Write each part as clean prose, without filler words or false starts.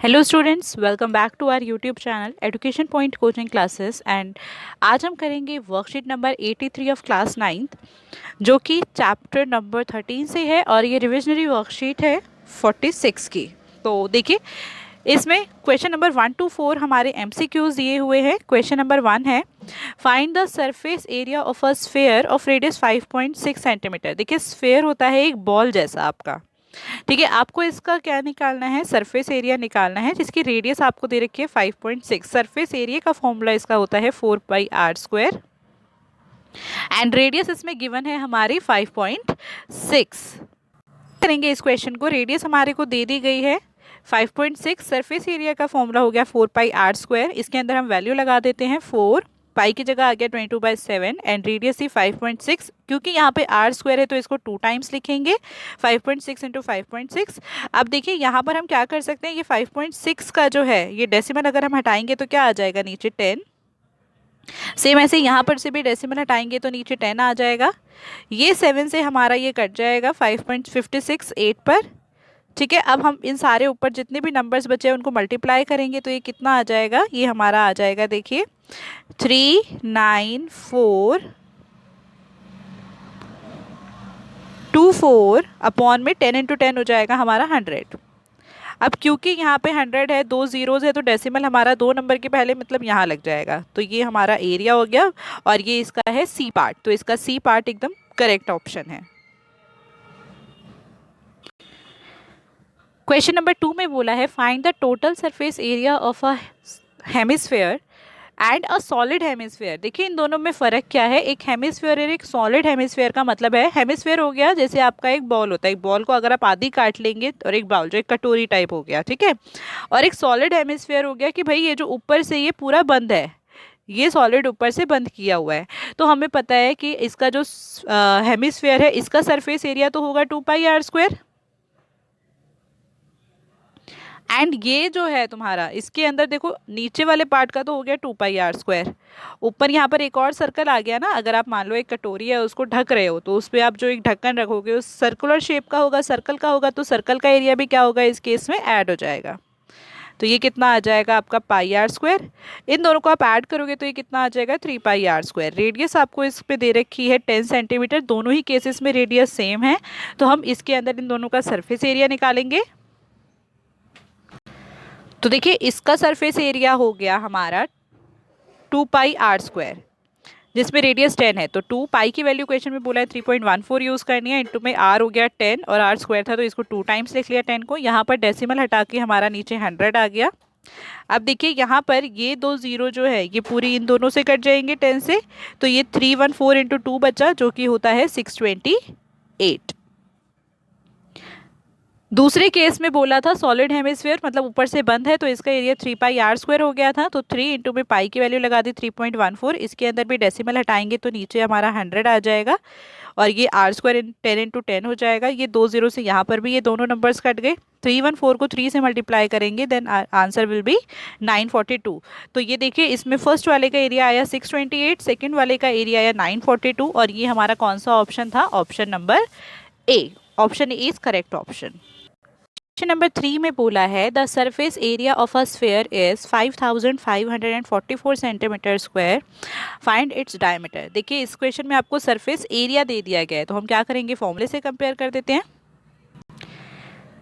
Hello students, welcome back to our YouTube channel education point coaching classes. And आज हम करेंगे worksheet number 83 of class 9th, जो कि chapter number 13 से है और ये रिविजनरी वर्कशीट है 46 की। तो देखिए, इसमें क्वेश्चन नंबर 1 to 4 हमारे एमसीक्यूज दिए हुए हैं। क्वेश्चन नंबर 1 है, find the surface area of a sphere of radius 5.6 centimetre. देखिए, स्फेयर होता है एक बॉल जैसा आपका, ठीक है। आपको इसका क्या निकालना है, सरफेस एरिया निकालना है, जिसकी रेडियस आपको दे रखी है 5.6। सरफेस एरिया का फॉर्मूला इसका होता है 4πr² एंड रेडियस इसमें गिवन है हमारी 5.6। करेंगे इस क्वेश्चन को, रेडियस हमारे को दे दी गई है 5.6, सरफेस एरिया का फॉर्मूला हो गया 4πr²। इसके अंदर हम वैल्यू लगा देते हैं 4, पाई की जगह आ गया 22/7 एंड रेडियस थी 5.6। क्योंकि यहाँ पे r² है तो इसको 2 टाइम्स लिखेंगे, 5.6 इंटू 5.6। अब देखिए यहाँ पर हम क्या कर सकते हैं, ये 5.6 का जो है ये डेसिमल अगर हम हटाएंगे तो क्या आ जाएगा, नीचे 10। सेम ऐसे यहाँ पर से भी डेसिमल हटाएंगे तो नीचे 10 आ जाएगा। ये 7 से हमारा ये कट जाएगा 5.56 8 पर, ठीक है। अब हम इन सारे ऊपर जितने भी नंबर्स बचे हैं उनको मल्टीप्लाई करेंगे तो ये कितना आ जाएगा, ये हमारा आ जाएगा, देखिए 3942 अपॉन में 10 इंटू 10 हो जाएगा हमारा 100। अब क्योंकि यहाँ पे 100 है, 2 जीरोज है, तो डेसिमल हमारा 2 नंबर के पहले मतलब यहाँ लग जाएगा। तो ये हमारा एरिया हो गया और ये इसका है सी पार्ट, तो इसका सी पार्ट एकदम करेक्ट ऑप्शन है। क्वेश्चन नंबर 2 में बोला है, find the total surface area of a hemisphere and a solid hemisphere. देखिए इन दोनों में फ़र्क क्या है, एक हेमिस्फेयर और एक सॉलिड हेमिस्फेयर का मतलब है, हेमिस्फेयर हो गया जैसे आपका एक बॉल होता है, एक बॉल को अगर आप आधी काट लेंगे, और एक बाउल जो एक कटोरी टाइप हो गया, ठीक है। और एक सॉलिड हेमिस्फेयर हो गया कि भाई ये जो ऊपर से ये पूरा बंद है, ये सॉलिड ऊपर से बंद किया हुआ है। तो हमें पता है कि इसका जो हेमिस्फेयर है इसका सरफेस एरिया तो होगा 2πr²। एंड ये जो है तुम्हारा, इसके अंदर देखो नीचे वाले पार्ट का तो हो गया 2πr²। ऊपर यहाँ पर एक और सर्कल आ गया ना, अगर आप मान लो एक कटोरी है उसको ढक रहे हो तो उस पर आप जो एक ढक्कन रखोगे उस सर्कुलर शेप का होगा, सर्कल का होगा, तो सर्कल का एरिया भी क्या होगा इस केस में ऐड हो जाएगा। तो ये कितना आ जाएगा आपका πr²। इन दोनों को आप ऐड करोगे तो ये कितना आ जाएगा 3πr²। रेडियस आपको इस पे दे रखी है 10 सेंटीमीटर, दोनों ही केसेस में रेडियस सेम है। तो हम इसके अंदर इन दोनों का सरफेस एरिया निकालेंगे। तो देखिए इसका सरफेस एरिया हो गया हमारा 2πr², जिसमें रेडियस 10 है। तो 2 पाई की वैल्यू क्वेश्चन में बोला है 3.14 यूज़ करनी है, इंटू में r हो गया 10 और r² था तो इसको 2 टाइम्स लिख लिया 10 को। यहाँ पर डेसिमल हटा के हमारा नीचे 100 आ गया। अब देखिए यहाँ पर ये 2 जीरो जो है ये पूरी इन दोनों से कट जाएंगे 10 से, तो ये 314 इंटू 2 बचा जो कि होता है 628। दूसरे केस में बोला था सॉलिड हेमिस्फेयर मतलब ऊपर से बंद है, तो इसका एरिया 3πr² हो गया था। तो 3 इंटू में पाई की वैल्यू लगा दी 3.14, इसके अंदर भी डेसिमल हटाएंगे तो नीचे हमारा 100 आ जाएगा और ये r² 10 इंटू 10 हो जाएगा। ये 2 जीरो से यहाँ पर भी ये दोनों नंबर्स कट गए। 314 को 3 से मल्टीप्लाई करेंगे देन आंसर विल बी 942। तो ये देखिए इसमें फर्स्ट वाले का एरिया आया 628, सेकेंड वाले का एरिया आया 942 और ये हमारा कौन सा ऑप्शन था, option number A. Option A is correct option. Question number 3 में बोला है, the surface area of a sphere is 5544 centimetre square, find its diameter. देखिए इस क्वेश्चन में आपको सरफेस एरिया दे दिया गया है, तो हम क्या करेंगे, फॉर्मूले से कंपेयर कर देते हैं।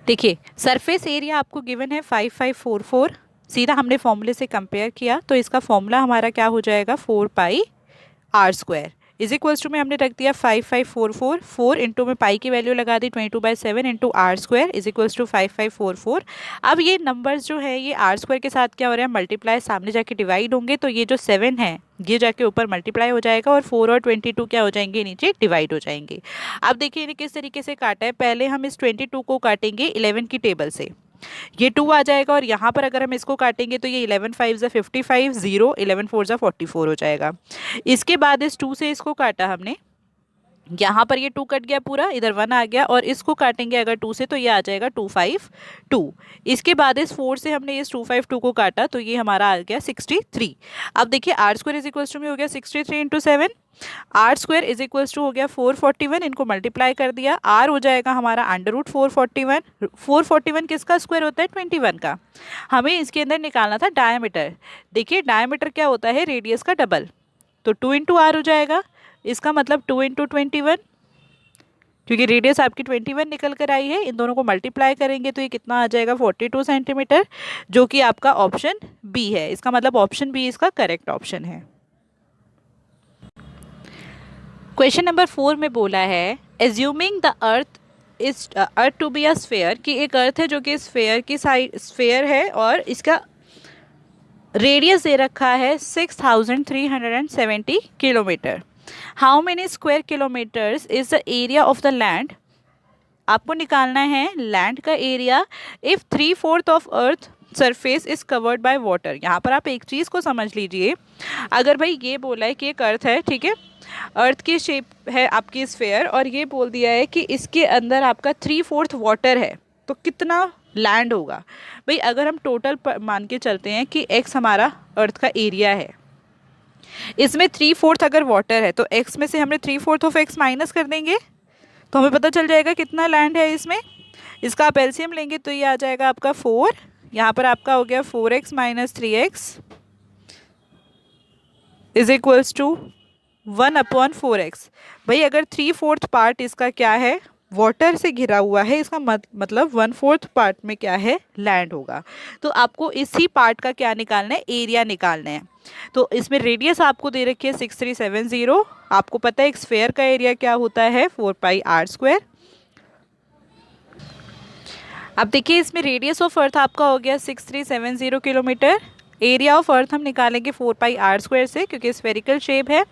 देखिए सरफेस एरिया आपको गिवन है 5544, सीधा हमने फॉर्मूले से कंपेयर किया तो इसका फॉर्मूला हमारा क्या हो जाएगा 4πr² इज इक्वल्स टू में हमने रख दिया 5544, 4 इंटू में पाई की वैल्यू लगा दी 22/7 into r² is equals to 5544। अब ये नंबर्स जो है ये r² के साथ क्या हो रहा है, मल्टीप्लाई, सामने जाके डिवाइड होंगे, तो ये जो 7 है ये जाके ऊपर मल्टीप्लाई हो जाएगा और 4 और 22 क्या हो जाएंगे, नीचे डिवाइड हो जाएंगे। अब देखिए इन्हें किस तरीके से काटा है, पहले हम इस 22 को काटेंगे 11 की टेबल से, ये 2 आ जाएगा और यहाँ पर अगर हम इसको काटेंगे तो ये 11 5 ज़ा 55, 0 11 4 ज़ा 44 हो जाएगा। इसके बाद इस 2 से इसको काटा हमने यहाँ पर ये 2 कट गया पूरा, इधर 1 आ गया, और इसको काटेंगे अगर 2 से तो ये आ जाएगा 252। इसके बाद इस 4 से हमने इस 252 को काटा तो ये हमारा आ गया 63। अब देखिए R square is equals to में हो गया 63 into 7, R square is equals to हो गया 441, इनको मल्टीप्लाई कर दिया, आर हो जाएगा हमारा अंडर रूट 441। 441 किसका स्क्वायर होता है? 21 का। हमें इसके अंदर निकालना था डायमीटर। देखिए डायमीटर क्या होता है? रेडियस का डबल, तो 2 इंटू आर हो जाएगा, इसका मतलब 2 इंटू 21, क्योंकि रेडियस आपकी 21 निकल कर आई है, इन दोनों को मल्टीप्लाई करेंगे तो ये कितना आ जाएगा? 42 सेंटीमीटर, जो कि आपका ऑप्शन बी है। इसका मतलब ऑप्शन बी इसका करेक्ट ऑप्शन है। क्वेश्चन नंबर 4 में बोला है assuming the earth is earth to be a sphere, कि एक अर्थ है जो कि स्फेयर की साइड स्फेयर है और इसका रेडियस दे रखा है 6370 kilometre. How many square kilometres is the area of the land? आपको निकालना है लैंड का area if 3/4 of earth surface is covered by water. यहाँ पर आप एक चीज़ को समझ लीजिए, अगर भाई ये बोला है कि एक अर्थ है, ठीक है, अर्थ की शेप है आपकी स्फेयर, और ये बोल दिया है कि इसके अंदर आपका 3/4 वाटर है, तो कितना लैंड होगा? भाई अगर हम टोटल मान के चलते हैं कि एक्स हमारा अर्थ का एरिया है, इसमें 3/4 अगर वाटर है तो एक्स में से हमने 3/4 ऑफ एक्स माइनस कर देंगे तो हमें पता चल जाएगा कितना लैंड है इसमें। इसका आप एलसीएम लेंगे तो ये आ जाएगा आपका 4, यहाँ पर आपका हो गया 4x minus 3x is equals to 1/4x। भाई अगर 3/4 पार्ट इसका क्या है? वाटर से घिरा हुआ है, इसका मतलब 1/4 पार्ट में क्या है? लैंड होगा। तो आपको इसी पार्ट का क्या निकालना है? एरिया निकालना है। तो इसमें रेडियस आपको दे रखी है 6370, आपको पता है एक स्फेयर का एरिया क्या होता है? 4πr²। अब देखिए इसमें रेडियस ऑफ अर्थ आपका हो गया 6370 किलोमीटर, एरिया ऑफ अर्थ हम निकालेंगे 4πr² से, क्योंकि स्फेरिकल शेप है।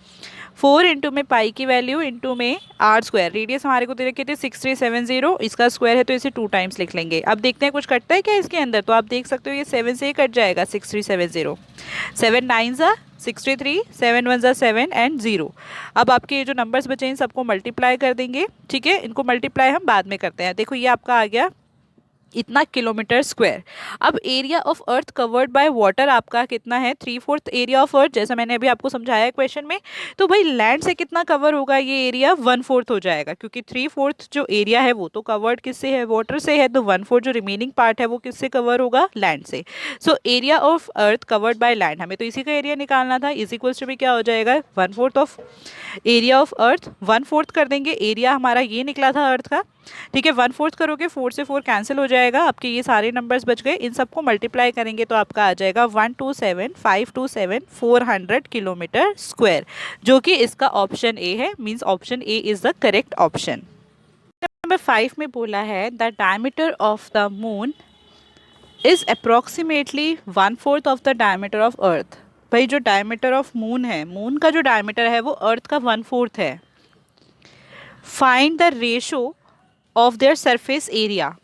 4 इंटू में पाई की वैल्यू इंटू में r², रेडियस हमारे को दे रखे थे 6370, इसका स्क्वायर है तो इसे 2 टाइम्स लिख लेंगे। अब देखते हैं कुछ कटता है क्या इसके अंदर, तो आप देख सकते हो ये 7 से ही कट जाएगा 6370, 7 9 ज़ा 63, 7 1 ज़ा 7 एंड 0। अब आपके ये जो नंबर्स बचे हैं सबको मल्टीप्लाई कर देंगे, ठीक है, इनको मल्टीप्लाई हम बाद में करते हैं। देखो ये आपका आ गया इतना किलोमीटर स्क्वायर। अब area of earth covered by water आपका कितना है? 3/4 एरिया ऑफ अर्थ, जैसा मैंने अभी आपको समझाया है क्वेश्चन में। तो भाई लैंड से कितना कवर होगा ये एरिया? 1/4 हो जाएगा, क्योंकि 3/4 जो एरिया है वो तो कवर्ड किससे है? वाटर से है, तो 1/4 जो रिमेनिंग पार्ट है वो किससे कवर होगा? लैंड से। So area of earth covered by land, हमें तो इसी का एरिया निकालना था, इज इक्वल्स टू भी क्या हो जाएगा? 1/4 ऑफ एरिया ऑफ अर्थ, 1/4 कर देंगे, एरिया हमारा ये निकला था अर्थ का, ठीक है, 1/4 करोगे 4 से 4 कैंसिल हो जाएगा, आपके ये सारे नंबर्स बच गए, इन सबको मल्टीप्लाई करेंगे तो आपका आ जाएगा 127,527,400 किलोमीटर स्क्वायर, जो कि इसका ऑप्शन ए है, means option A is the correct option. Number 5 में बोला है the diameter of the moon is approximately 1/4 of the diameter of earth. भाई जो डायमीटर ऑफ मून है, मून का जो डायमीटर है वो अर्थ का 1/4 है। Find the ratio of their surface area.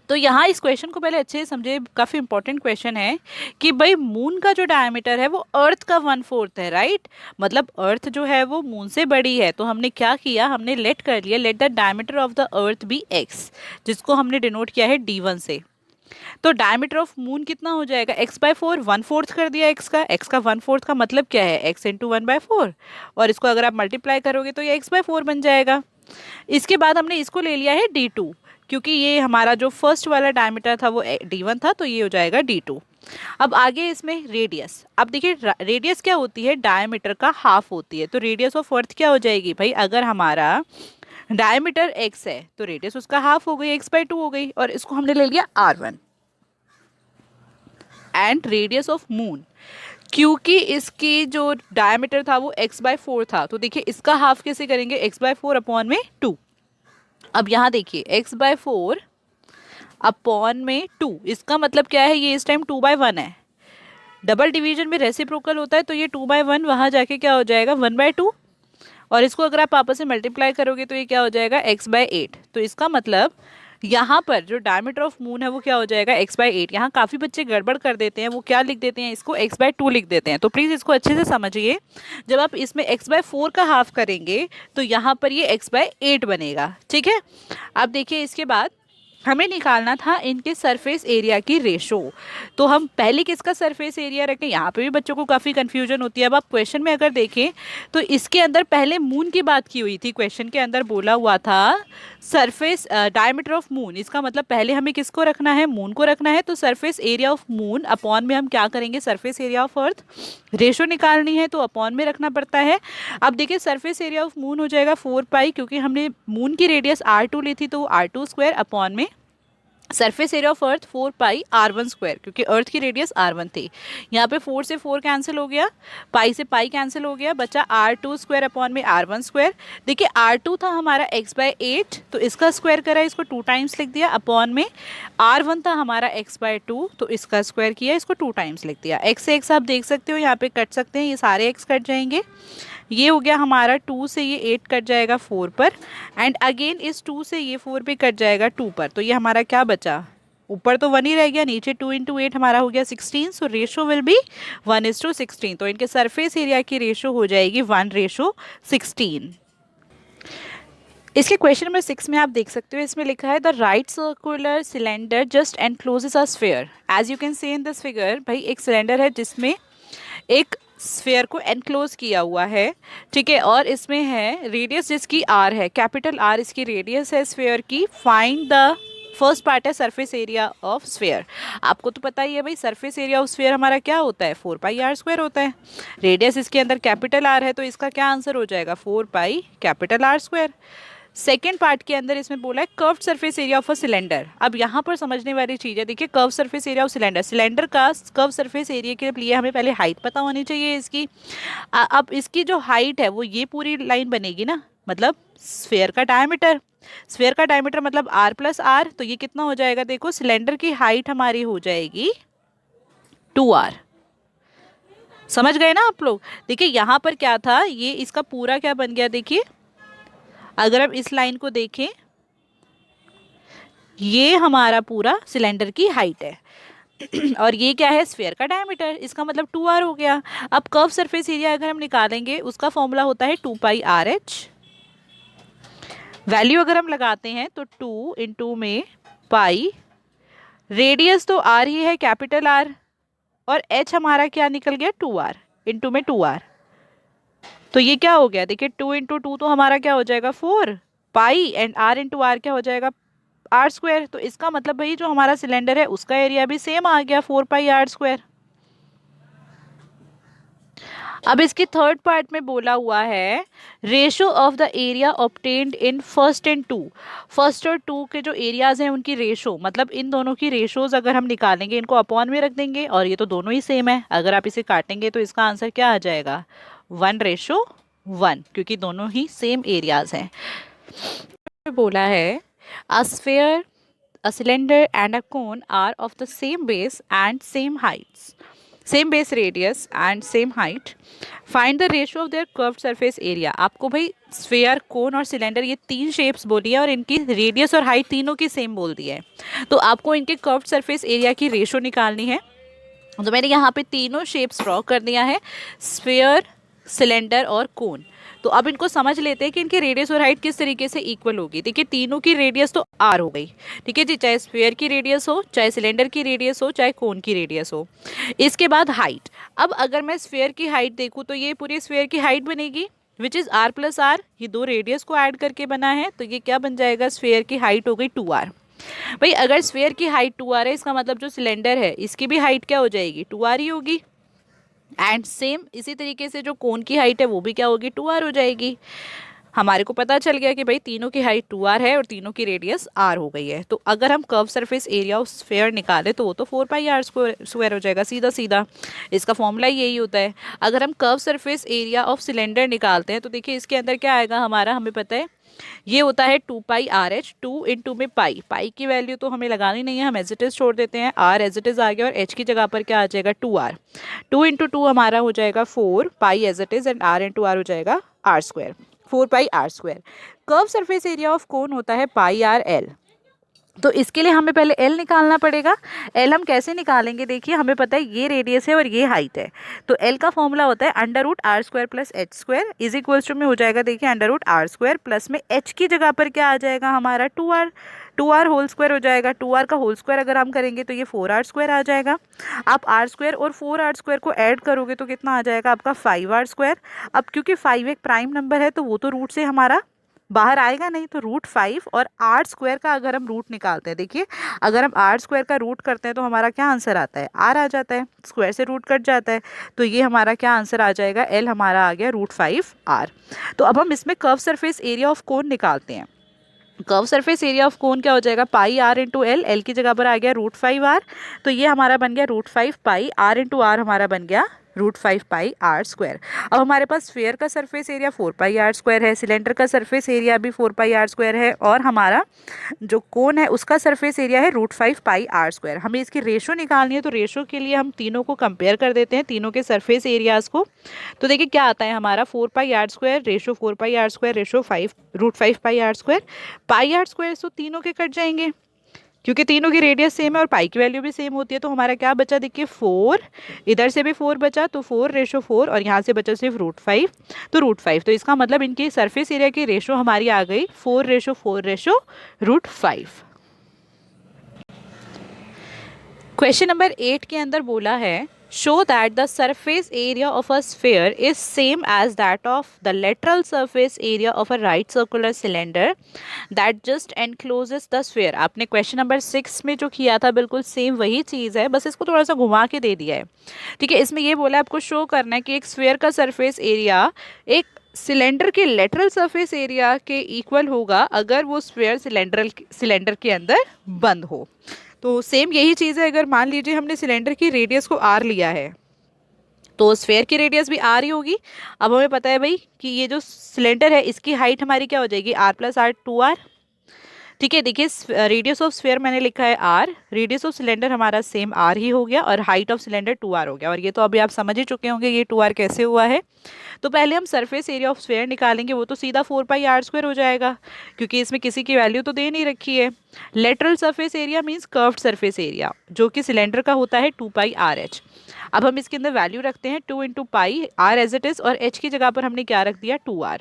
तो यहाँ इस क्वेश्चन को पहले अच्छे से समझे, काफ़ी इंपॉर्टेंट क्वेश्चन है कि भाई मून का जो डायमीटर है वो अर्थ का 1/4 है, राइट। मतलब अर्थ जो है वो मून से बड़ी है, तो हमने क्या किया? हमने लेट कर लिया, let the diameter of the earth be X, जिसको हमने डिनोट किया है d1 से। तो डायमीटर ऑफ मून कितना हो जाएगा? x/4, 1/4 कर दिया x का 1/4 का मतलब क्या है? x इंटू 1/4, और इसको अगर आप मल्टीप्लाई करोगे तो ये x/4 बन जाएगा। इसके बाद हमने इसको ले लिया है d2, क्योंकि ये हमारा जो फर्स्ट वाला डायमीटर था वो d1 था, तो ये हो जाएगा d2। अब आगे इसमें रेडियस, अब देखिए रेडियस क्या होती है? डायमीटर का हाफ होती है, तो रेडियस ऑफ अर्थ क्या हो जाएगी भाई? अगर हमारा डायमीटर x है तो रेडियस उसका हाफ हो गई, x/2 हो गई, और इसको हमने ले लिया r1। And radius of moon, क्योंकि इसकी जो डायमीटर था वो x/4 था, तो देखिए इसका हाफ कैसे करेंगे? x/4 अपॉन में 2। अब यहाँ देखिए x/4 अपॉन में 2, इसका मतलब क्या है? ये इस टाइम 2/1 है, डबल डिवीजन में रेसिप्रोकल होता है, तो ये 2/1 वहाँ जाके क्या हो जाएगा? 1/2, और इसको अगर आप आपस में मल्टीप्लाई करोगे तो ये क्या हो जाएगा? x/8। तो इसका मतलब यहाँ पर जो डायमीटर ऑफ मून है वो क्या हो जाएगा, x/8। यहाँ काफ़ी बच्चे गड़बड़ कर देते हैं, वो क्या लिख देते हैं, इसको x/2 लिख देते हैं। तो प्लीज़ इसको अच्छे से समझिए। जब आप इसमें x/4 का हाफ करेंगे तो यहाँ पर ये x/8 बनेगा, ठीक है। अब देखिए इसके बाद हमें निकालना था इनके सरफेस एरिया की रेशो। तो हम पहले किसका सरफेस एरिया रखें, यहाँ पे भी बच्चों को काफ़ी कंफ्यूजन होती है। अब आप क्वेश्चन में अगर देखें तो इसके अंदर पहले मून की बात की हुई थी, क्वेश्चन के अंदर बोला हुआ था सरफेस डायमीटर ऑफ मून। इसका मतलब पहले हमें किसको रखना है, मून को रखना है। तो surface area of moon upon में हम क्या करेंगे, surface area of earth, ratio निकालनी है तो अपॉन में रखना पड़ता है। अब देखिए सरफेस एरिया ऑफ मून हो जाएगा 4 पाई, क्योंकि हमने मून की रेडियस R2 ली थी तो R2² अपॉन में surface area of earth 4 pi R1², क्योंकि अर्थ की रेडियस R1 थी। यहाँ पे 4 से 4 कैंसिल हो गया, पाई से पाई कैंसिल हो गया, बचा R2² अपॉन में R1²। देखिए R2 था हमारा x/8, तो इसका स्क्वायर करा, इसको 2 टाइम्स लिख दिया, अपॉन में R1 था हमारा x/2, तो इसका स्क्वायर किया, इसको 2 टाइम्स लिख दिया। x से x आप देख सकते हो यहाँ पे कट सकते हैं, ये सारे x कट जाएंगे। ये हो गया हमारा 2 से ये 8 कट जाएगा 4 पर, एंड अगेन इस 2 से ये 4 भी कट जाएगा 2 पर। तो ये हमारा क्या बचा, ऊपर तो 1 ही रह गया, नीचे 2 × 8 हमारा हो गया 16। सो रेशो विल बी 1:16। तो इनके सरफेस एरिया की रेशो हो जाएगी 1:16। इसके क्वेश्चन नंबर 6 में आप देख सकते हो, इसमें लिखा है the right circular cylinder just encloses a sphere. As you can see in this figure, भाई एक सिलेंडर है जिसमें एक स्फेयर को एनक्लोज किया हुआ है, ठीक है, और इसमें है रेडियस जिसकी R है, कैपिटल R इसकी रेडियस है स्फेयर की। फाइंड द फर्स्ट पार्ट है सरफेस एरिया ऑफ स्फेयर। आपको तो पता ही है भाई सरफेस एरिया ऑफ स्फेयर हमारा क्या होता है, 4 पाई R² होता है। रेडियस इसके अंदर कैपिटल R है, तो इसका क्या आंसर हो जाएगा, 4 पाई R²। सेकेंड पार्ट के अंदर इसमें बोला है curved surface area of a cylinder. अब यहाँ पर समझने वाली चीज़ है, देखिए curve surface area of cylinder, cylinder का कर्व सरफेस एरिया के लिए हमें पहले हाइट पता होनी चाहिए इसकी। अब इसकी जो हाइट है वो ये पूरी लाइन बनेगी ना, मतलब स्फेयर का डायमीटर। स्फेयर का डायमीटर मतलब R+R, तो ये कितना हो जाएगा, देखो सिलेंडर की हाइट हमारी हो जाएगी 2R। समझ गए ना आप लोग। देखिए यहाँ पर क्या था, ये इसका पूरा क्या बन गया, देखिए अगर हम इस लाइन को देखें, ये हमारा पूरा सिलेंडर की हाइट है और ये क्या है, स्फेयर का डायमीटर, इसका मतलब 2R हो गया। अब कर्व सरफेस एरिया अगर हम निकालेंगे, उसका फॉर्मूला होता है 2πRH। वैल्यू अगर हम लगाते हैं तो 2 × में पाई, रेडियस तो R ही है, कैपिटल R, और H हमारा क्या निकल गया, 2R × में 2R। तो ये क्या हो गया, देखिए 2 × 2 तो हमारा क्या हो जाएगा 4 पाई, एंड R × R क्या हो जाएगा R²। तो इसका मतलब भाई जो हमारा सिलेंडर है उसका एरिया भी सेम आ गया 4πR²। अब इसकी थर्ड पार्ट में बोला हुआ है ratio of the area obtained in first and 2। First और 2 के जो एरियाज हैं उनकी रेशो, मतलब इन दोनों की रेशोज अगर हम निकालेंगे, इनको अपॉन में रख देंगे, और ये तो दोनों ही सेम है, अगर आप इसे काटेंगे तो इसका आंसर क्या आ जाएगा, 1:1, क्योंकि दोनों ही सेम एरियाज हैं। बोला है a sphere, a cylinder and a cone are of the same base and same heights, same base radius and same height. Find the ratio of their curved surface area. आपको भाई sphere, कोन और cylinder ये 3 shapes बोली है और इनकी radius और height तीनों की सेम बोल दी है, तो आपको इनके कर्व्ड सरफेस एरिया की रेशो निकालनी है। तो मैंने यहाँ पे तीनों शेप्स ड्रॉ कर दिया है, स्फेयर, सिलेंडर और कोन। तो अब इनको समझ लेते हैं कि इनकी रेडियस और हाइट किस तरीके से इक्वल होगी। देखिए तीनों की रेडियस तो R हो गई, ठीक है जी, चाहे स्फेयर की रेडियस हो, चाहे सिलेंडर की रेडियस हो, चाहे कोन की रेडियस हो। इसके बाद हाइट। अब अगर मैं स्फेयर की हाइट देखूँ तो ये पूरी स्फेयर की हाइट बनेगी विच इज़ R+R। ये 2 रेडियस को ऐड करके बना है, तो ये क्या बन जाएगा, स्फेयर की हाइट हो गई 2R। भाई अगर स्फेयर की हाइट 2R है, इसका मतलब जो सिलेंडर है इसकी भी हाइट क्या हो जाएगी, 2R ही होगी। एंड सेम इसी तरीके से जो कोन की हाइट है वो भी क्या होगी, 2R हो जाएगी। हमारे को पता चल गया कि भाई तीनों की हाइट 2R है और तीनों की रेडियस R हो गई है। तो अगर हम curve surface area of sphere निकालें तो वो तो 4πR² हो जाएगा, सीधा सीधा। इसका फॉर्मूला यही होता है। अगर हम curve surface area of cylinder निकालते हैं तो देखिए इसके अंदर क्या आएगा हमारा, हमें पता है ये होता है 2πRH। 2 × में पाई, पाई की वैल्यू तो हमें लगानी नहीं है, हम एज इट इज छोड़ देते हैं, R एज इट इज आ गया और H की जगह पर क्या आ जाएगा, 2R। 2 × 2 हमारा हो जाएगा 4 pi as it is, and R × R हो जाएगा R², 4πR²। Curve surface area of cone होता है πRL। तो इसके लिए हमें पहले एल निकालना पड़ेगा। एल हम कैसे निकालेंगे, देखिए हमें पता है ये रेडियस है और ये हाइट है, तो एल का फॉर्मूला होता है under root R square plus H square is equals to में हो जाएगा, देखिए under root R square plus में एच की जगह पर क्या आ जाएगा हमारा 2r, 2r होल स्क्वायर हो जाएगा। 2r का होल स्क्वायर अगर हम करेंगे तो ये 4r स्क्वायर आ जाएगा। आप आर स्क्वायर और 4r स्क्वायर को ऐड करोगे तो कितना आ जाएगा आपका 5r स्क्वायर। अब क्योंकि 5 एक प्राइम नंबर है तो वो तो रूट से हमारा बाहर आएगा नहीं, तो रूट 5 और आर स्क्वायर का अगर हम रूट निकालते हैं, देखिए अगर हम आर स्क्वायर का रूट करते हैं तो हमारा क्या आंसर आता है, आर आ जाता है, स्क्वायर से रूट कट जाता है, तो ये हमारा क्या आंसर आ जाएगा, एल हमारा आ गया रूट 5r। तो अब हम इसमें कर्व सरफेस एरिया ऑफ कोन निकालते हैं। कर्व सरफेस एरिया ऑफ कोन क्या हो जाएगा, पाई आर इंटू एल, एल की जगह पर आ गया रूट 5r, तो ये हमारा बन गया root 5 pi R into R हमारा बन गया रूट 5 पाई आर स्क्वायर। अब हमारे पास स्फीयर का surface area 4 pi R square है, सिलेंडर का सरफेस एरिया भी 4 पाई आर स्क्वायर है, और हमारा जो कोन है उसका सरफेस एरिया है रूट 5 पाई आर स्क्वायर। हमें इसकी रेशो निकालनी है, तो रेशो के लिए हम तीनों को कंपेयर कर देते हैं, तीनों के सरफेस एरियाज को। तो देखिए क्या आता है हमारा 4 pi R square ratio 4 pi R square ratio 5 root 5 pi R square. Pi R square तो तीनों के कट जाएंगे क्योंकि तीनों की रेडियस सेम है और पाई की वैल्यू भी सेम होती है, तो हमारा क्या बचा, देखिए 4, इधर से भी 4 बचा तो 4 रेशो 4, और यहाँ से बचा सिर्फ रूट 5, तो रूट 5, तो इसका मतलब इनकी सरफेस एरिया की रेशो हमारी आ गई 4 ratio 4 ratio root 5। Question number 8 के अंदर बोला है show that the surface area of a sphere is same as that of the lateral surface area of a right circular cylinder that just encloses the sphere। आपने question number 6 में जो किया था बिल्कुल सेम वही चीज़ है, बस इसको थोड़ा सा घुमा के दे दिया है। ठीक है, इसमें ये बोला आपको शो करना है कि एक स्फीयर का सरफेस एरिया एक सिलेंडर के लेटरल सरफेस एरिया के इक्वल होगा अगर वो स्फीयर सिलेंडर के अंदर बंद हो। तो सेम यही चीज़ है, अगर मान लीजिए हमने सिलेंडर की रेडियस को आर लिया है तो स्फेयर की रेडियस भी आर ही होगी। अब हमें पता है भाई कि ये जो सिलेंडर है इसकी हाइट हमारी क्या हो जाएगी, आर प्लस आर 2r। ठीक है, देखिए रेडियस ऑफ स्फेयर मैंने लिखा है आर, रेडियस ऑफ सिलेंडर हमारा सेम आर ही हो गया, और हाइट ऑफ सिलेंडर 2r हो गया। और ये तो अभी आप समझ ही चुके होंगे ये 2r कैसे हुआ है। तो पहले हम सरफेस एरिया ऑफ स्फेयर निकालेंगे, वो तो सीधा 4 पाई आर स्क्वायर हो जाएगा क्योंकि इसमें किसी की वैल्यू तो दे नहीं रखी है। Lateral surface area means curved surface area जो कि सिलेंडर का होता है 2 पाई आर एच। अब हम इसके अंदर वैल्यू रखते हैं 2 into pi R as it is, और एच की जगह पर हमने क्या रख दिया 2r।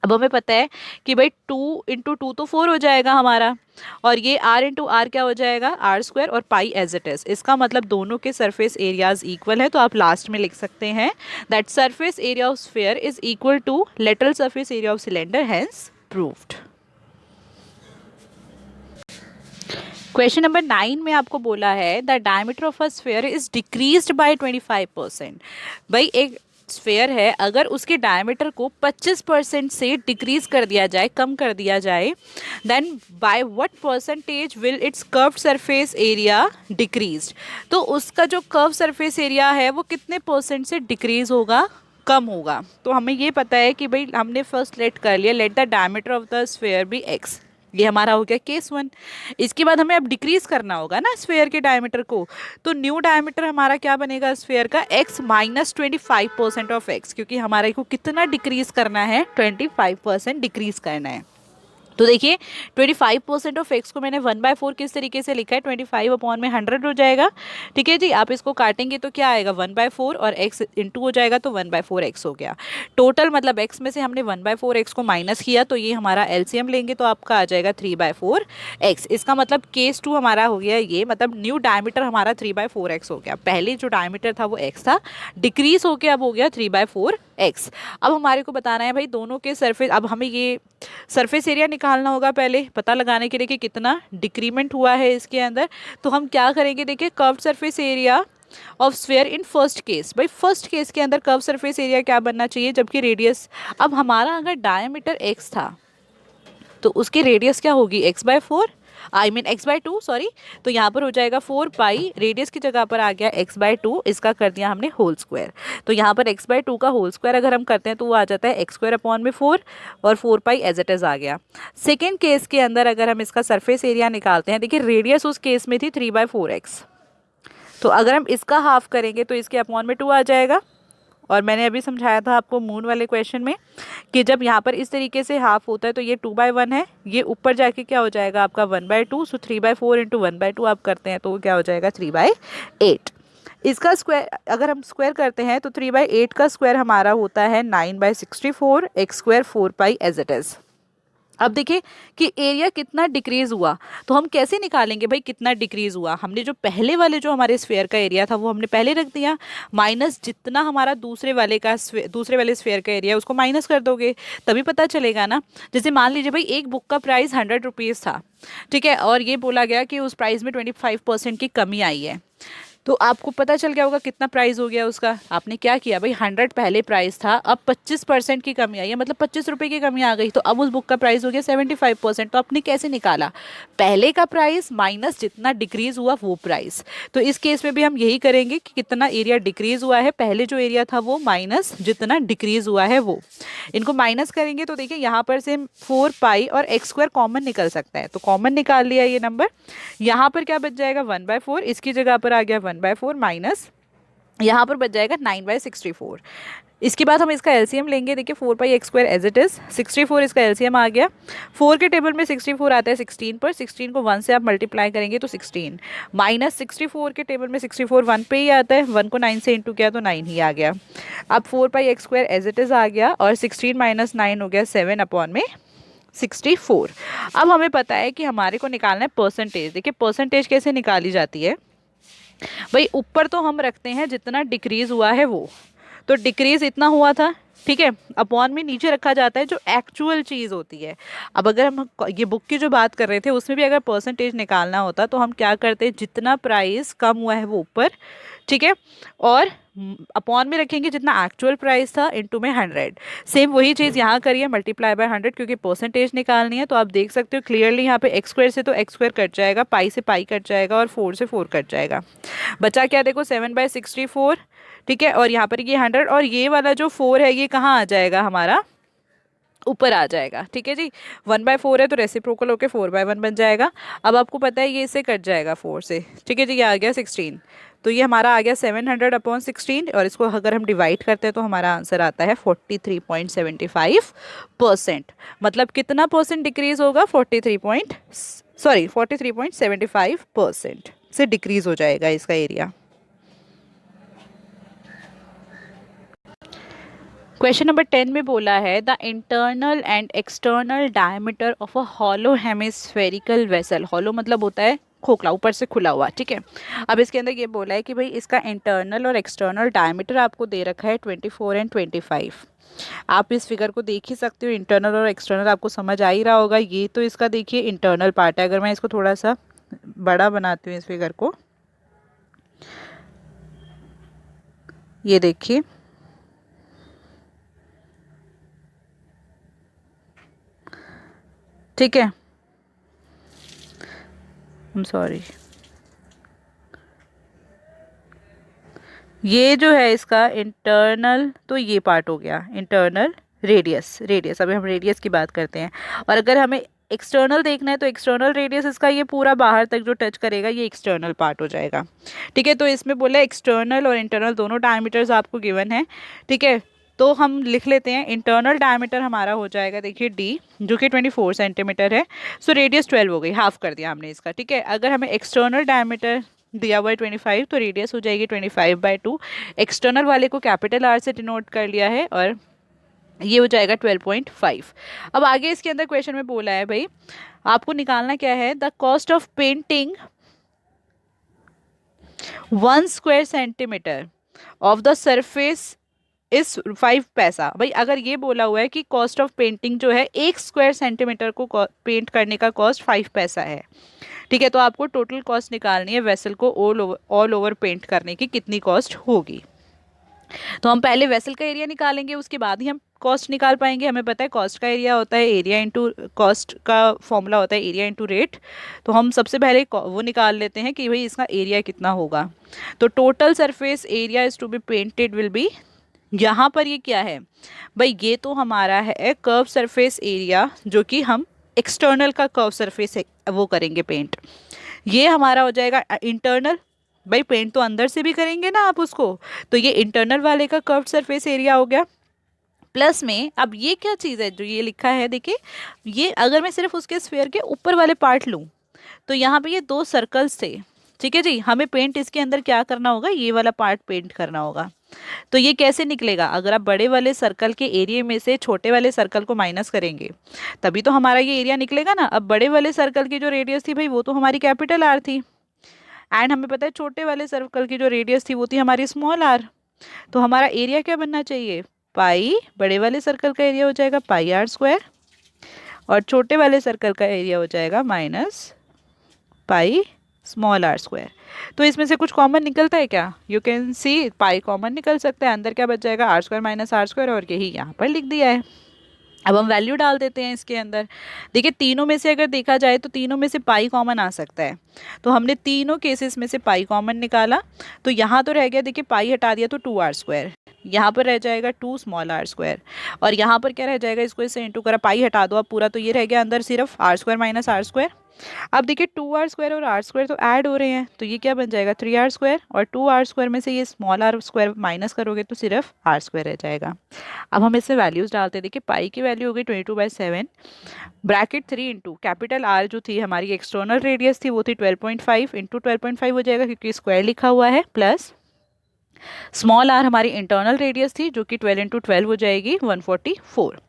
अब हमें पता है कि भाई 2 इंटू 2 तो 4 हो जाएगा हमारा, और ये r इंटू आर क्या हो जाएगा आर स्क्वायर, और पाई एज इट इज। इसका मतलब दोनों के सरफेस एरियाज इक्वल है, तो आप लास्ट में लिख सकते हैं that surface area of sphere is equal to lateral surface area of cylinder, hence proved. Question number 9 में आपको बोला है the diameter of a sphere is decreased by 25%। भाई एक स्फीयर है, अगर उसके डायमीटर को 25% से डिक्रीज कर दिया जाए, कम कर दिया जाए, then by what percentage will its curved surface area decreased. तो उसका जो कर्व सरफेस एरिया है वो कितने परसेंट से डिक्रीज होगा, कम होगा। तो हमें ये पता है कि भाई हमने फर्स्ट लेट कर लिया, let the diameter of the sphere be x, ये हमारा हो गया केस 1। इसके बाद हमें अब डिक्रीज करना होगा ना स्फीयर के डायमीटर को, तो न्यू डायमीटर हमारा क्या बनेगा स्फीयर का, x माइनस 25% ऑफ x, क्योंकि हमारे को कितना डिक्रीज करना है, 25% डिक्रीज करना है। तो देखिए 25% ऑफ x को मैंने 1/4 किस तरीके से लिखा है, 25 अपॉन में 100 हो जाएगा। ठीक है जी, आप इसको काटेंगे तो क्या आएगा 1/4, और x इंटू हो जाएगा तो 1/4 x हो गया। टोटल मतलब x में से हमने 1/4 x को माइनस किया, तो ये हमारा एलसीएम लेंगे तो आपका आ जाएगा 3/4 x। इसका मतलब केस 2 हमारा हो गया ये, मतलब न्यू डायमीटर हमारा 3/4 x हो गया। पहले जो डायमीटर था वो x था, डिक्रीज होके अब हो गया 3/4 x। अब हमारे को बताना है भाई दोनों के सरफेस, अब हमें ये सरफेस एरिया निकालना होगा पहले पता लगाने के लिए कि कितना डिक्रीमेंट हुआ है इसके अंदर। तो हम क्या करेंगे, देखिए curved surface area of sphere in first case, भाई फर्स्ट केस के अंदर कर्व सरफेस एरिया क्या बनना चाहिए, जबकि रेडियस, अब हमारा अगर डायमीटर x था तो उसकी रेडियस क्या होगी x/4, I mean x/2 sorry, तो यहाँ पर हो जाएगा 4 पाई, रेडियस की जगह पर आ गया x/2, इसका कर दिया हमने होल स्क्वायर। तो यहाँ पर x/2 का होल स्क्वायर अगर हम करते हैं तो वो आ जाता है x² अपॉन में 4, और 4 पाई एज इट इज आ गया। सेकेंड केस के अंदर अगर हम इसका सरफेस एरिया निकालते हैं, देखिए रेडियस उस केस में थी 3/4 x, तो अगर हम इसका हाफ करेंगे तो इसके अपॉन में 2 आ जाएगा, और मैंने अभी समझाया था आपको मून वाले क्वेश्चन में कि जब यहाँ पर इस तरीके से हाफ होता है तो ये 2/1 है, ये ऊपर जाके क्या हो जाएगा आपका 1/2, सो 3/4 इंटू 1/2 आप करते हैं तो वो क्या हो जाएगा 3/8। इसका स्क्वायर अगर हम स्क्वायर करते हैं तो 3/8 का स्क्वायर हमारा होता है 9/64, X square 4 pi as it is. अब देखिए कि एरिया कितना डिक्रीज हुआ, तो हम कैसे निकालेंगे भाई कितना डिक्रीज हुआ। हमने जो पहले वाले जो हमारे स्फेयर का एरिया था वो हमने पहले रख दिया, माइनस जितना हमारा दूसरे वाले स्फेयर का एरिया उसको माइनस कर दोगे, तभी पता चलेगा ना। जैसे मान लीजिए भाई एक बुक का प्राइस 100 रुपीज़ था, ठीक है, और ये बोला गया कि उस प्राइस में 25% की कमी आई है, तो आपको पता चल गया होगा कितना प्राइस हो गया उसका। आपने क्या किया भाई, 100 पहले प्राइस था, अब 25% की कमी आई है, मतलब 25 रुपये की कमी आ गई, तो अब उस बुक का प्राइस हो गया 75%। तो आपने कैसे निकाला, पहले का प्राइस माइनस जितना डिक्रीज हुआ वो प्राइस। तो इस केस में भी हम यही करेंगे कि कितना एरिया डिक्रीज हुआ है, पहले जो एरिया था वो माइनस जितना डिक्रीज हुआ है वो, इनको माइनस करेंगे तो देखिए यहाँ पर से 4 पाई और एक्स स्क्वायर कॉमन निकल सकता है, तो कॉमन निकाल लिया ये नंबर। यहाँ पर क्या बच जाएगा 1/4, इसकी जगह पर आ गया 1/4 माइनस यहाँ पर बच जाएगा 9/64। इसके बाद हम इसका एलसीएम लेंगे, देखिए 4 पाई x² एज इट इज़, 64 इसका एलसीएम आ गया। 4 के टेबल में 64 आता है 16 पर, 16 को 1 से आप मल्टीप्लाई करेंगे तो 16, माइनस 64 के टेबल में 64 1 पे ही आता है, 1 को 9 से इंटू किया तो 9 ही आ गया। अब 4 पाई x² एज इट इज़ आ गया और 16 माइनस 9 हो गया 7/64। अब हमें पता है कि हमारे को निकालना है परसेंटेज। देखिए परसेंटेज कैसे निकाली जाती है भाई, ऊपर तो हम रखते हैं जितना डिक्रीज हुआ है वो, तो डिक्रीज इतना हुआ था, ठीक है, अपॉन में नीचे रखा जाता है जो एक्चुअल चीज़ होती है। अब अगर हम ये बुक की जो बात कर रहे थे उसमें भी अगर परसेंटेज निकालना होता तो हम क्या करते, जितना प्राइस कम हुआ है वो ऊपर, ठीक है, और अपॉन में रखेंगे जितना एक्चुअल प्राइस था इनटू में 100। सेम वही चीज़ यहाँ करिए, मल्टीप्लाई बाय 100, क्योंकि परसेंटेज निकालनी है। तो आप देख सकते हो क्लियरली यहाँ पे एक्स स्क्वायर से तो एक्स स्क्वायर कट जाएगा, पाई से पाई कट जाएगा और 4 से 4 कट जाएगा, बचा क्या देखो 7/64, ठीक है, और यहाँ पर ये 100 और ये वाला जो 4 है ये कहाँ आ जाएगा हमारा, ऊपर आ जाएगा, ठीक है जी। 1/4 है तो रेसिप्रोकल होके 4/1 बन जाएगा। अब आपको पता है ये इससे कट जाएगा 4 से, ठीक है जी, ये आ गया 16, तो ये हमारा आ गया 700/16, और इसको अगर हम डिवाइड करते हैं तो हमारा आंसर आता है 43.75%। मतलब कितना परसेंट डिक्रीज होगा, 43.75% से डिक्रीज हो जाएगा इसका एरिया। क्वेश्चन नंबर 10 में बोला है the internal and external diameter of a hollow hemispherical vessel. Hollow मतलब होता है खोखला, ऊपर से खुला हुआ, ठीक है। अब इसके अंदर ये बोला है कि भाई इसका इंटरनल और एक्सटर्नल डायमीटर आपको दे रखा है 24 एंड 25। आप इस फिगर को देख ही सकते हो, इंटरनल और एक्सटर्नल आपको समझ आ ही रहा होगा। ये तो इसका देखिए इंटरनल पार्ट है। अगर मैं इसको थोड़ा सा बड़ा बनाती हूँ इस फिगर को, ये देखिए, ठीक है, सॉरी, ये जो है इसका इंटरनल, तो ये पार्ट हो गया इंटरनल रेडियस अभी हम रेडियस की बात करते हैं। और अगर हमें एक्सटर्नल देखना है तो एक्सटर्नल रेडियस इसका ये पूरा बाहर तक जो टच करेगा ये एक्सटर्नल पार्ट हो जाएगा, ठीक है। तो इसमें बोला एक्सटर्नल और इंटरनल दोनों डायमीटर्स आपको गिवन है, ठीक है। तो हम लिख लेते हैं, इंटरनल डायमीटर हमारा हो जाएगा देखिए डी, जो कि 24 सेंटीमीटर है, सो रेडियस 12 हो गई, हाफ कर दिया हमने इसका, ठीक है। अगर हमें एक्सटर्नल डायमीटर दिया हुआ है 25, तो रेडियस हो जाएगी 25/2। एक्सटर्नल वाले को कैपिटल आर से डिनोट कर लिया है और ये हो जाएगा 12.5। अब आगे इसके अंदर क्वेश्चन में बोला है भाई आपको निकालना क्या है, the cost of painting 1 square centimetre of the surface इस 5 पैसा। भाई अगर ये बोला हुआ है कि कॉस्ट ऑफ पेंटिंग जो है 1 स्क्वायर सेंटीमीटर को पेंट करने का कॉस्ट 5 पैसा है, ठीक है, तो आपको टोटल कॉस्ट निकालनी है वेसल को ऑल ओवर पेंट करने की कितनी कॉस्ट होगी। तो हम पहले वेसल का एरिया निकालेंगे, उसके बाद ही हम कॉस्ट निकाल पाएंगे। हमें पता है कॉस्ट का एरिया होता है एरिया इंटू, कॉस्ट का फॉर्मूला होता है एरिया इंटू रेट। तो हम सबसे पहले वो निकाल लेते हैं कि भाई इसका एरिया कितना होगा। तो total surface area is to be painted will be, यहाँ पर ये क्या है भाई, ये तो हमारा है कर्व सरफेस एरिया, जो कि हम एक्सटर्नल का कर्व सरफेस वो करेंगे पेंट। ये हमारा हो जाएगा इंटरनल, भाई पेंट तो अंदर से भी करेंगे ना आप उसको, तो ये इंटरनल वाले का कर्व्ड सरफेस एरिया हो गया। प्लस में अब ये क्या चीज़ है जो ये लिखा है, देखिए ये अगर मैं सिर्फ उसके स्फीयर के ऊपर वाले पार्ट लूँ, तो यहाँ पे ये दो सर्कल्स थे, ठीक है जी, हमें पेंट इसके अंदर क्या करना होगा, ये वाला पार्ट पेंट करना होगा। तो ये कैसे निकलेगा, अगर आप बड़े वाले सर्कल के एरिया में से छोटे वाले सर्कल को माइनस करेंगे तभी तो हमारा ये एरिया निकलेगा ना। अब बड़े वाले सर्कल की जो रेडियस थी भाई वो तो हमारी कैपिटल आर थी, एंड हमें पता है छोटे वाले सर्कल की जो रेडियस थी वो थी हमारी स्मॉल आर। तो हमारा एरिया क्या बनना चाहिए, पाई बड़े वाले सर्कल का एरिया हो जाएगा पाई आर स्क्वायर, और छोटे वाले सर्कल का एरिया हो जाएगा minus pi small R square. तो इसमें से कुछ कॉमन निकलता है क्या, you can see pi common निकल सकता है, अंदर क्या बच जाएगा R square minus R square, और यही यहाँ पर लिख दिया है। अब हम वैल्यू डाल देते हैं इसके अंदर। देखिए तीनों में से अगर देखा जाए तो तीनों में से पाई कॉमन आ सकता है, तो हमने तीनों केसेस में से पाई कॉमन निकाला, तो यहाँ तो रह गया, देखिए पाई हटा दिया तो 2r², यहाँ पर रह जाएगा 2 स्मॉल आर स्क्वायर, और यहाँ पर क्या रह जाएगा, इसको इससे इंटू करा, पाई हटा दो अब पूरा, तो ये रह गया अंदर सिर्फ R square minus R square. अब देखिए 2r² और r² तो ऐड हो रहे हैं, तो ये क्या बन जाएगा 3r², और 2r² में से ये स्मॉल आर स्क्वायर माइनस करोगे तो सिर्फ r² रह जाएगा। अब हम इससे वैल्यूज डालते हैं, देखिए पाई की वैल्यू हो गई 22/7, ब्रैकेट 3 इंटू कैपिटल आर जो थी हमारी एक्सटर्नल रेडियस थी वो थी 12.5 इंटू 12.5 हो जाएगा क्योंकि स्क्वायर लिखा हुआ है, प्लस स्मॉल आर हमारी इंटरनल रेडियस थी जो कि 12 इंटू 12 हो जाएगी 144।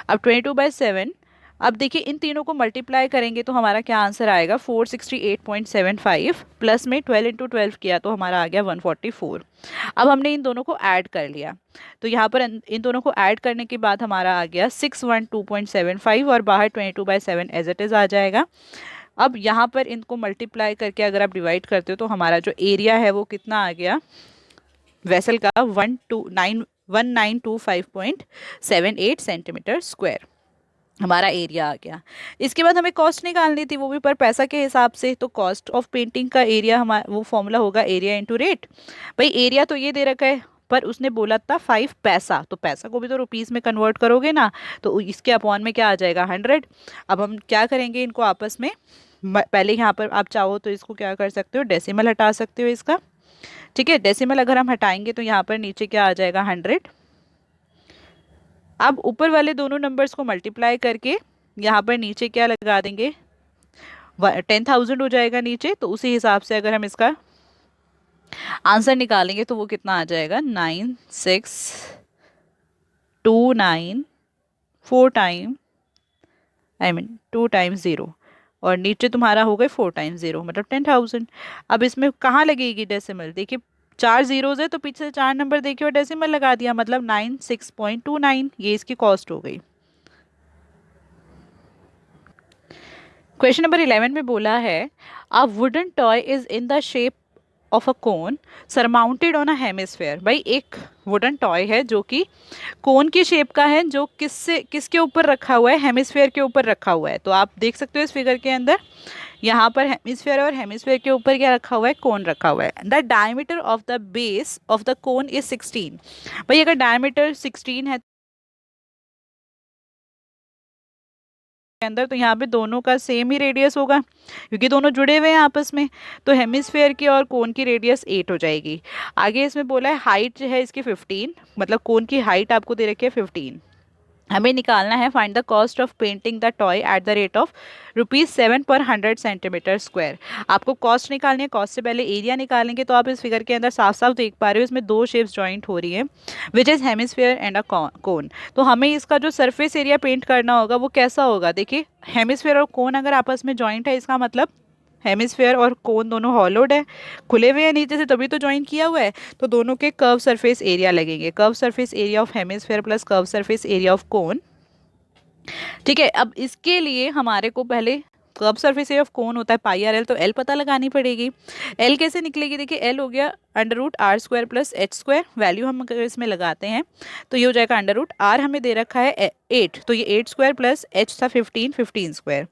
अब 22/7, अब देखिए इन तीनों को मल्टीप्लाई करेंगे तो हमारा क्या आंसर आएगा 468.75, प्लस में 12 इंटू 12 किया तो हमारा आ गया 144। अब हमने इन दोनों को ऐड कर लिया, तो यहाँ पर इन दोनों को ऐड करने के बाद हमारा आ गया 612.75, और बाहर 22/7 एज इट इज़ आ जाएगा। अब यहाँ पर इनको मल्टीप्लाई करके अगर आप डिवाइड करते हो तो हमारा जो एरिया है वो कितना आ गया, वेसल का 1925.78 सेंटीमीटर स्क्वायर हमारा एरिया आ गया। इसके बाद हमें कॉस्ट निकालनी थी, वो भी पर पैसा के हिसाब से, तो कॉस्ट ऑफ पेंटिंग का एरिया हमारा वो फॉर्मूला होगा एरिया इंटू रेट। भाई एरिया तो ये दे रखा है पर उसने बोला था 5 पैसा, तो पैसा को भी तो रुपीज़ में कन्वर्ट करोगे ना, तो इसके अपॉन में क्या आ जाएगा 100। अब हम क्या करेंगे इनको आपस में, पहले यहाँ पर आप चाहो तो इसको क्या कर सकते हो, डेसिमल हटा सकते हो इसका, ठीक है, डेसिमल अगर हम हटाएंगे तो यहाँ पर नीचे क्या आ जाएगा 100। अब ऊपर वाले दोनों नंबर्स को मल्टीप्लाई करके यहाँ पर नीचे क्या लगा देंगे 10,000 हो जाएगा नीचे, तो उसी हिसाब से अगर हम इसका आंसर निकालेंगे तो वो कितना आ जाएगा 9629 4 टाइम 2 टाइम्स 0, और नीचे तुम्हारा हो गए 4 टाइम्स 0 मतलब 10,000। अब इसमें कहाँ लगेगी डेसिमल, देखिए 4 जीरोज है तो पीछे से 4 नंबर देखिए और डेसिमल लगा दिया, मतलब 96.29, ये इसकी कॉस्ट हो गई। क्वेश्चन नंबर 11 में बोला है a wooden toy is in the shape of a cone surmounted on a hemisphere. भाई एक वुडन टॉय है जो कि कोन की शेप का है, जो किसके ऊपर रखा हुआ है, हेमिस्फेयर के ऊपर रखा हुआ है। तो आप देख सकते हो इस फिगर के अंदर यहाँ पर हेमिस्फेयर और हेमिस्फेयर के ऊपर क्या रखा हुआ है, कोन रखा हुआ है। The diameter of the base of the cone is 16। भाई अगर डायमीटर 16 है के अंदर, तो यहाँ पे दोनों का सेम ही रेडियस होगा क्योंकि दोनों जुड़े हुए हैं आपस में, तो हेमिस्फेयर की और कोन की रेडियस 8 हो जाएगी। आगे इसमें बोला है हाइट जो है इसकी 15, मतलब कोन की हाइट आपको दे रखी है 15। हमें निकालना है find the cost of painting the toy at the rate of ₹7 पर 100 सेंटीमीटर स्क्वायर। आपको कॉस्ट निकालनी है, कॉस्ट से पहले एरिया निकालेंगे, तो आप इस फिगर के अंदर साफ साफ देख पा रहे हो इसमें दो शेप्स जॉइंट हो रही है which is hemisphere and a cone. तो हमें इसका जो सरफेस एरिया पेंट करना होगा वो कैसा होगा, देखिए हेमिस्फेयर और कोन अगर आपस में जॉइंट है इसका मतलब हेमिस्फेयर और कोन दोनों हॉलोड है, खुले हुए हैं नीचे से तभी तो ज्वाइन किया हुआ है, तो दोनों के कर्व सरफेस एरिया लगेंगे, curve surface area of hemisphere plus curve surface area of कोन। ठीक है, अब इसके लिए हमारे को पहले curve surface area of cone होता है पाई आर एल, तो एल पता लगानी पड़ेगी। एल कैसे निकलेगी, देखिए एल हो गया √r² प्लस h², वैल्यू हम अगर इसमें लगाते हैं तो ये हो जाएगा √r, हमें दे रखा है 8, तो ये 8² प्लस h था 15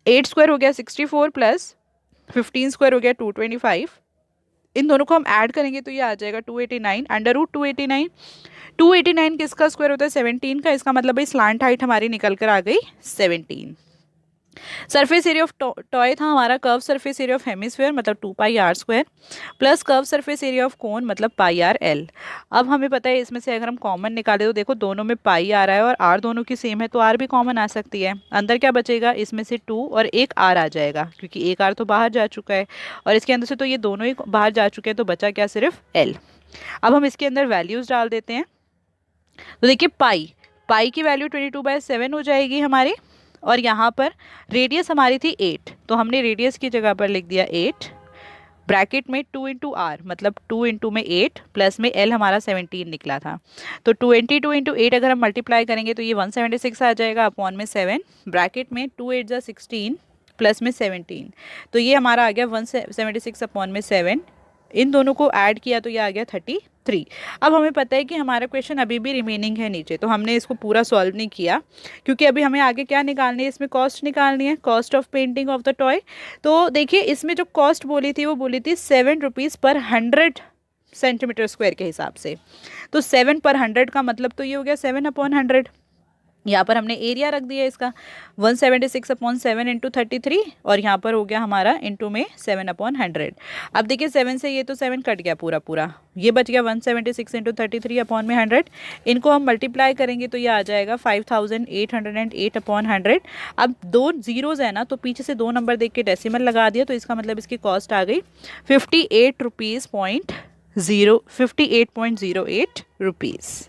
8² हो गया 64 प्लस 15² हो गया 225। इन दोनों को हम ऐड करेंगे तो ये आ जाएगा 289 √289। 289 किसका स्क्वायर होता है 17 का, इसका मतलब भाई स्लांट हाइट हमारी निकल कर आ गई 17। सरफेस एरिया ऑफ टॉय था हमारा curve surface area of hemisphere मतलब 2πr² plus curve surface area of कोन मतलब πrl। अब हमें पता है इसमें से अगर हम कॉमन निकाले तो देखो दोनों में पाई आ रहा है और आर दोनों की सेम है तो आर भी कॉमन आ सकती है। अंदर क्या बचेगा, इसमें से 2 और एक आर आ जाएगा क्योंकि एक आर तो बाहर जा चुका है और इसके अंदर से तो ये दोनों ही बाहर जा चुके हैं, तो बचा क्या, सिर्फ एल। अब हम इसके अंदर वैल्यूज डाल देते हैं। तो देखिए पाई पाई की वैल्यू 22/7 हो जाएगी हमारी, और यहाँ पर रेडियस हमारी थी 8, तो हमने रेडियस की जगह पर लिख दिया 8 ब्रैकेट में 2 इंटू आर मतलब 2 इंटू में 8 प्लस में एल हमारा 17 निकला था। तो 22 इंटू 8 अगर हम मल्टीप्लाई करेंगे तो ये 176 आ जाएगा अपॉन में 7 ब्रैकेट में 2 8 जा 16 प्लस में 17, तो ये हमारा आ गया 176 अपॉन में 7। इन दोनों को ऐड किया तो ये आ गया 33। अब हमें पता है कि हमारा क्वेश्चन अभी भी रिमेनिंग है नीचे, तो हमने इसको पूरा सॉल्व नहीं किया क्योंकि अभी हमें आगे क्या निकालनी है, इसमें कॉस्ट निकालनी है, cost of painting of the toy. तो देखिए इसमें जो कॉस्ट बोली थी वो बोली थी 7 रुपीज़ पर 100 सेंटीमीटर स्क्वायर के हिसाब से। तो 7 पर 100 का मतलब तो ये हो गया 7/100। यहाँ पर हमने एरिया रख दिया इसका 176/7 इंटू 33 और यहाँ पर हो गया हमारा इंटू में 7/100। अब देखिए 7 से ये तो 7 कट गया पूरा पूरा, ये बच गया 176 इंटू 33 अपॉन में 100। इनको हम मल्टीप्लाई करेंगे तो ये आ जाएगा 5808/100। अब दो जीरोज़ है ना, तो पीछे से 2 नंबर देख के डेसिमल लगा दिया, तो इसका मतलब इसकी कॉस्ट आ गई 58.08 रुपीज़।